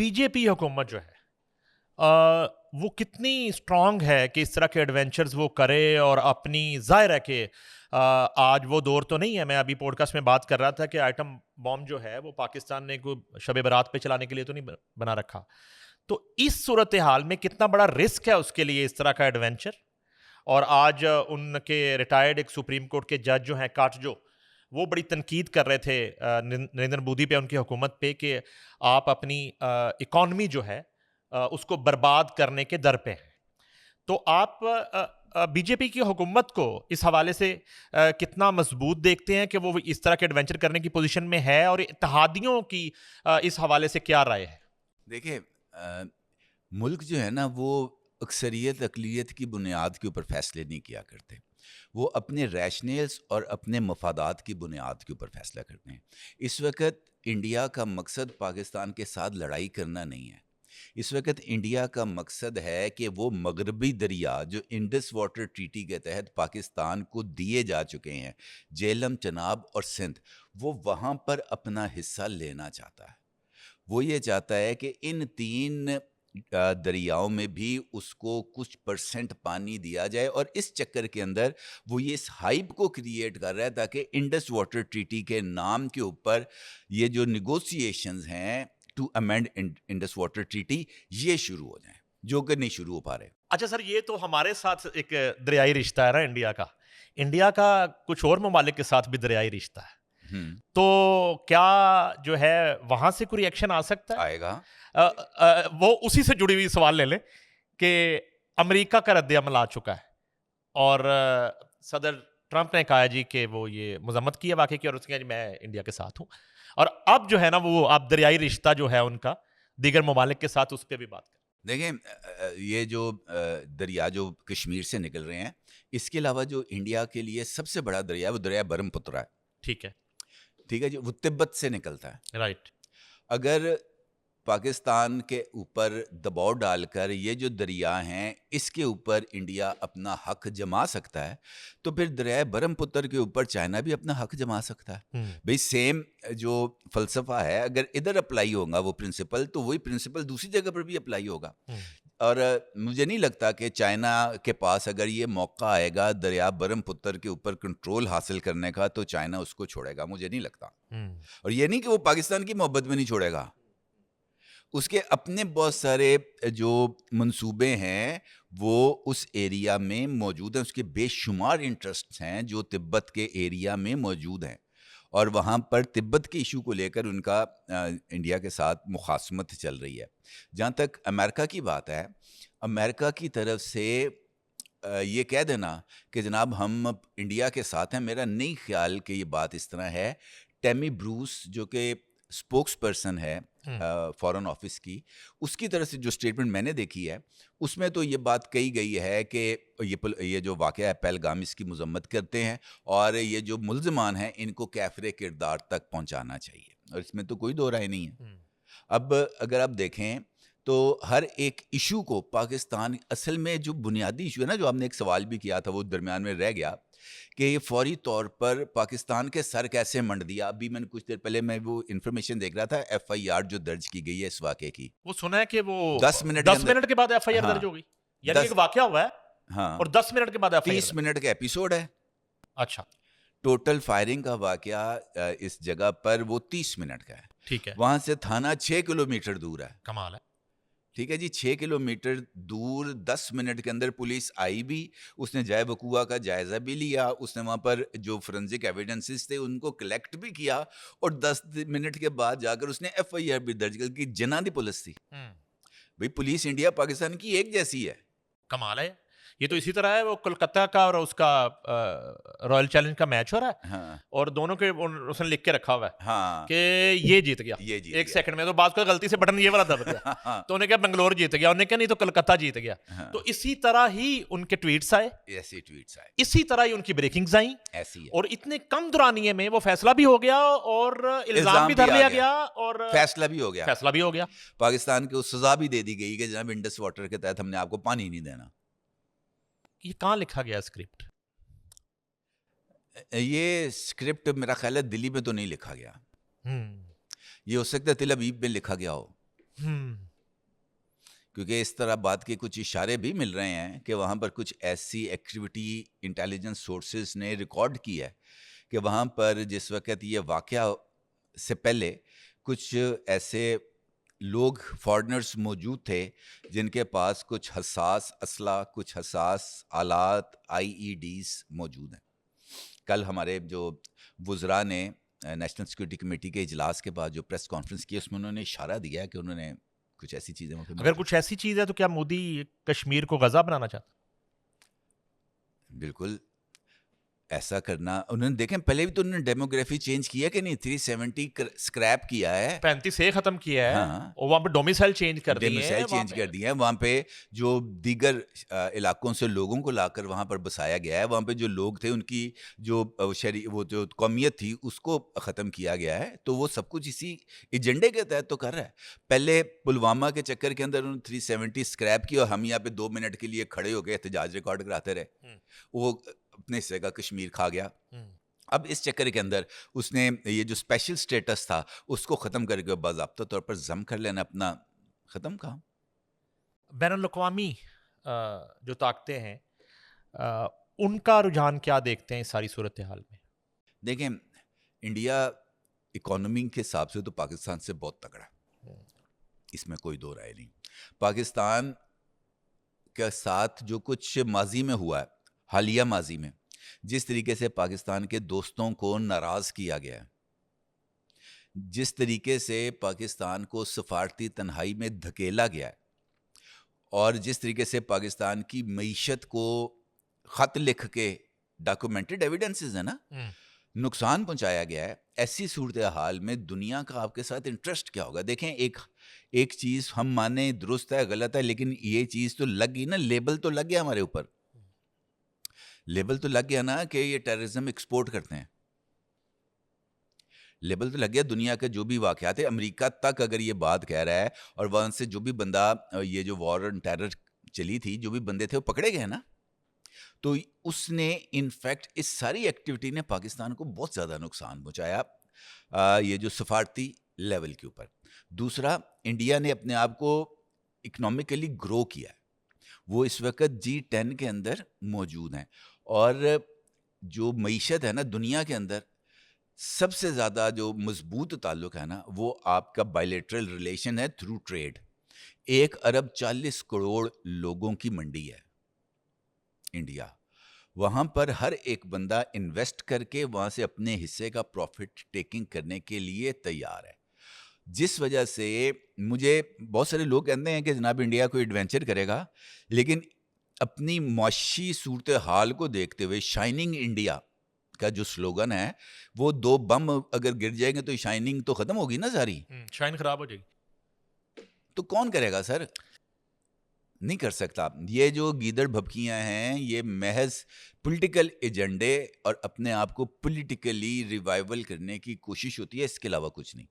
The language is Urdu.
بی جے پی حکومت جو ہے وہ کتنی اسٹرانگ ہے کہ اس طرح کے ایڈونچرز وہ کرے اور اپنی ظاہر ہے کہ آج وہ دور تو نہیں ہے. میں ابھی پوڈ کاسٹ میں بات کر رہا تھا کہ آئٹم بام جو ہے وہ پاکستان نے کوئی شب برات پہ چلانے کے لیے تو نہیں بنا رکھا. تو اس صورتحال میں کتنا بڑا رسک ہے اس کے لیے اس طرح کا ایڈونچر. اور آج ان کے ریٹائرڈ ایک سپریم کورٹ کے جج جو ہیں کاٹجو, وہ بڑی تنقید کر رہے تھے نریندر مودی پہ, ان کی حکومت پہ, کہ آپ اپنی اکانومی جو ہے اس کو برباد کرنے کے در پہ ہیں. تو آپ بی جے پی کی حکومت کو اس حوالے سے کتنا مضبوط دیکھتے ہیں کہ وہ اس طرح کے ایڈونچر کرنے کی پوزیشن میں ہے, اور اتحادیوں کی اس حوالے سے کیا رائے ہے؟ دیکھیں, ملک جو ہے نا وہ اکثریت اقلیت کی بنیاد کے اوپر فیصلے نہیں کیا کرتے, وہ اپنے ریشنلز اور اپنے مفادات کی بنیاد کے اوپر فیصلہ کرتے ہیں. اس وقت انڈیا کا مقصد پاکستان کے ساتھ لڑائی کرنا نہیں ہے. اس وقت انڈیا کا مقصد ہے کہ وہ مغربی دریا جو انڈس واٹر ٹریٹی کے تحت پاکستان کو دیے جا چکے ہیں, جہلم, چناب اور سندھ, وہ وہاں پر اپنا حصہ لینا چاہتا ہے. وہ یہ چاہتا ہے کہ ان 3 دریاؤں میں بھی اس کو کچھ پرسنٹ پانی دیا جائے, اور اس چکر کے اندر وہ یہ اس ہائپ کو کریٹ کر رہا ہے تاکہ انڈس واٹر ٹریٹی کے نام کے اوپر یہ جو نیگوسیشنز ہیں to amend Indus Water Treaty یہ شروع ہو جائیں, جو کہ نہیں شروع ہو پا رہے. اچھا سر, یہ تو ہمارے ساتھ ایک دریائی رشتہ ہے نا انڈیا کا کچھ اور ممالک کے ساتھ بھی دریائی رشتہ ہے. تو کیا جو ہے وہاں سے کوئی ایکشن آ سکتا ہے؟ آئے گا. وہ اسی سے جڑی ہوئی سوال لے لیں کہ امریکہ کا رد عمل آ چکا ہے, اور صدر ٹرمپ نے کہا جی کہ وہ یہ مذمت کی ہے واقعی کی, اور اس نے کہا جی میں انڈیا کے ساتھ ہوں. اور اب جو ہے نا وہ اب دریائی رشتہ جو ہے ان کا دیگر ممالک کے ساتھ, اس پہ بھی بات کریں. دیکھیں, یہ جو دریا جو کشمیر سے نکل رہے ہیں, اس کے علاوہ جو انڈیا کے لیے سب سے بڑا دریا ہے وہ دریا برہم پترا ہے. ٹھیک ہے جی, وہ تبت سے نکلتا ہے. رائٹ. اگر پاکستان کے اوپر دباؤ ڈال کر یہ جو دریا ہیں اس کے اوپر انڈیا اپنا حق جما سکتا ہے, تو پھر دریائے برہم پتر کے اوپر چائنا بھی اپنا حق جما سکتا ہے. بھئی سیم جو فلسفہ ہے, اگر ادھر اپلائی ہوگا وہ پرنسپل, تو وہی پرنسپل دوسری جگہ پر بھی اپلائی ہوگا. اور مجھے نہیں لگتا کہ چائنا کے پاس اگر یہ موقع آئے گا دریا برہم پتر کے اوپر کنٹرول حاصل کرنے کا, تو چائنا اس کو چھوڑے گا, مجھے نہیں لگتا. اور یہ نہیں کہ وہ پاکستان کی محبت میں نہیں چھوڑے گا, اس کے اپنے بہت سارے جو منصوبے ہیں وہ اس ایریا میں موجود ہیں, اس کے بے شمار انٹرسٹ ہیں جو تبت کے ایریا میں موجود ہیں, اور وہاں پر تبت کے ایشو کو لے کر ان کا انڈیا کے ساتھ مخاصمت چل رہی ہے. جہاں تک امریکہ کی بات ہے, امریکہ کی طرف سے یہ کہہ دینا کہ جناب ہم انڈیا کے ساتھ ہیں, میرا نہیں خیال کہ یہ بات اس طرح ہے. ٹیمی بروس جو کہ اسپوکس پرسن ہے فارن آفس کی, اس کی طرف سے جو اسٹیٹمنٹ میں نے دیکھی ہے اس میں تو یہ بات کہی گئی ہے کہ یہ جو واقعہ ہے پہلگام اس کی مذمت کرتے ہیں, اور یہ جو ملزمان ہیں ان کو کیفر کردار تک پہنچانا چاہیے, اور اس میں تو کوئی دو رائے نہیں ہے. اب اگر آپ دیکھیں تو ہر ایک ایشو کو پاکستان, اصل میں جو بنیادی ایشو ہے نا, جو آپ نے ایک سوال بھی کیا تھا وہ درمیان میں رہ گیا, کہ یہ فوری طور پر پاکستان کے سر کیسے منڈ دیا. ابھی میں نے کچھ دیر پہلے میں وہ انفارمیشن دیکھ رہا تھا, ایف آئی آر جو درج کی گئی ہے اس واقعے کی, وہ سنا ہے کہ وہ 10 منٹ کے بعد ایف آئی آر درج ہو گئی, یعنی ایک واقعہ ہوا ہے, ہاں, اور 10 منٹ کے بعد ایف آئی آر. 30 منٹ کا ایپیسوڈ ہے. اچھا, ٹوٹل فائرنگ کا واقعہ اس جگہ پر وہ 30 منٹ کا ہے. ٹھیک ہے. وہاں سے تھانہ 6 کلومیٹر دور ہے. کمال ہے. ٹھیک ہے جی, 6 کلومیٹر دور 10 منٹ کے اندر پولیس آئی بھی, اس نے جائے وقوع کا جائزہ بھی لیا, اس نے وہاں پر جو فورنزک ایویڈنسز تھے ان کو کلیکٹ بھی کیا, اور 10 منٹ کے بعد جا کر اس نے ایف آئی آر بھی درج کر کی. جناح دی پولیس تھی. بھئی پولیس انڈیا پاکستان کی ایک جیسی ہے. کمال ہے. یہ تو اسی طرح ہے, وہ کلکتہ کا اور اس کا رائل چیلنج کا میچ ہو رہا ہے, اور دونوں کے اس نے لکھ کے رکھا ہوا ہے کہ یہ جیت گیا ایک سیکنڈ میں, تو بعض کو غلطی سے بٹن یہ والا دب گیا, تو انہیں کہا بنگلور جیت گیا, انہیں کہا نہیں تو کلکتہ جیت گیا. تو اسی طرح ہی ان کے ٹویٹس آئے, اسی طرح ہی ان کی بریکنگز آئیں, اور اتنے کم دورانیے میں وہ فیصلہ بھی ہو گیا, اور الزام بھی دھر لیا گیا, اور فیصلہ بھی ہو گیا. پاکستان کو سزا بھی دے دی گئی کہ جناب انڈس واٹر کے تحت ہم نے آپ کو پانی نہیں دینا. یہ کہاں لکھا گیا اسکرپٹ؟ یہ اسکرپٹ میرا خیال ہے دلی میں تو نہیں لکھا گیا, یہ ہو سکتا ہے تل ابیب میں لکھا گیا ہو. کیونکہ اس طرح بات کے کچھ اشارے بھی مل رہے ہیں کہ وہاں پر کچھ ایسی ایکٹیویٹی انٹیلیجنس سورسز نے ریکارڈ کی ہے کہ وہاں پر جس وقت یہ واقعہ سے پہلے کچھ ایسے لوگ فارنرز موجود تھے جن کے پاس کچھ حساس اسلحہ، کچھ حساس آلات، IEDs موجود ہیں. کل ہمارے جو وزراء نے نیشنل سیکورٹی کمیٹی کے اجلاس کے بعد جو پریس کانفرنس کی، اس میں انہوں نے اشارہ دیا کہ انہوں نے کچھ ایسی چیزیں. اگر کچھ ایسی چیز ہے تو کیا مودی کشمیر کو غزہ بنانا چاہتا؟ بالکل ایسا کرنا. انہوں نے دیکھیں پہلے بھی تو انہوں نے ڈیموگرافی چینج کیا کہ نہیں، 370 اسکریپ کیا ہے، 35 ختم کیا ہے. ہاں، اور وہاں پہ ڈومیسائل چینج کر دی ہے، ڈومیسائل چینج کر دی ہے. وہاں پہ جو دیگر علاقوں سے لوگوں کو لا کر وہاں پر بسایا گیا ہے. وہاں پہ جو لوگ تھے ان کی جو وہ جو قومیت تھی اس کو ختم کیا گیا ہے. تو وہ سب کچھ اسی ایجنڈے کے تحت تو کر رہا ہے. پہلے پلوامہ کے چکر کے اندر انہوں نے 370 اسکریپ کی اور ہم یہاں پہ 2 منٹ کے لیے کھڑے ہو گئے احتجاج ریکارڈ کراتے رہے. وہ اپنے حصے کا کشمیر کھا گیا. اب اس چکر کے اندر اس نے یہ جو اسپیشل سٹیٹس تھا اس کو ختم کر کے باضابطہ طور پر ضم کر لینا اپنا. ختم کام. بین الاقوامی جو طاقتیں ہیں ان کا رجحان کیا دیکھتے ہیں اس ساری صورتحال میں؟ دیکھیں انڈیا اکانومی کے حساب سے تو پاکستان سے بہت تگڑا ہے، اس میں کوئی دو رائے نہیں. پاکستان کے ساتھ جو کچھ ماضی میں ہوا ہے، حالیہ ماضی میں جس طریقے سے پاکستان کے دوستوں کو ناراض کیا گیا ہے، جس طریقے سے پاکستان کو سفارتی تنہائی میں دھکیلا گیا ہے، اور جس طریقے سے پاکستان کی معیشت کو خط لکھ کے ڈاکومنٹڈ ایویڈنسز ہیں نا نقصان پہنچایا گیا ہے، ایسی صورتحال میں دنیا کا آپ کے ساتھ انٹرسٹ کیا ہوگا؟ دیکھیں ایک چیز ہم مانیں درست ہے غلط ہے، لیکن یہ چیز تو لگ گئی نا، لیبل تو لگ گیا ہمارے اوپر، لیبل تو لگ گیا نا کہ یہ ٹیررزم ایکسپورٹ کرتے ہیں. لیبل تو لگ گیا. دنیا کے جو بھی واقعات ہیں، امریکہ تک اگر یہ بات کہہ رہا ہے، اور وہاں سے جو بھی بندہ یہ جو وار آن ٹیرر چلی تھی، جو بھی بندے تھے وہ پکڑے گئے نا. تو اس نے انفیکٹ اس ساری ایکٹیویٹی نے پاکستان کو بہت زیادہ نقصان پہنچایا یہ جو سفارتی لیول کے اوپر. دوسرا، انڈیا نے اپنے آپ کو اکنامکلی گرو کیا ہے. وہ اس وقت G10 کے اندر موجود ہیں، اور جو معیشت ہے نا دنیا کے اندر سب سے زیادہ جو مضبوط تعلق ہے نا وہ آپ کا بائیلیٹرل ریلیشن ہے تھرو ٹریڈ. 1 ارب 40 کروڑ لوگوں کی منڈی ہے انڈیا. وہاں پر ہر ایک بندہ انویسٹ کر کے وہاں سے اپنے حصے کا پروفٹ ٹیکنگ کرنے کے لیے تیار ہے. جس وجہ سے مجھے بہت سارے لوگ کہتے ہیں کہ جناب انڈیا کوئی ایڈونچر کرے گا، لیکن اپنی معاشی صورتحال کو دیکھتے ہوئے شائننگ انڈیا کا جو سلوگن ہے، وہ 2 بم اگر گر جائیں گے تو شائننگ تو ختم ہوگی نا ساری، شائن خراب ہو جائے گی. تو کون کرے گا سر؟ نہیں کر سکتا. یہ جو گیدڑ بھبکیاں ہیں یہ محض پولیٹیکل ایجنڈے اور اپنے آپ کو پولیٹیکلی ریوائیول کرنے کی کوشش ہوتی ہے، اس کے علاوہ کچھ نہیں.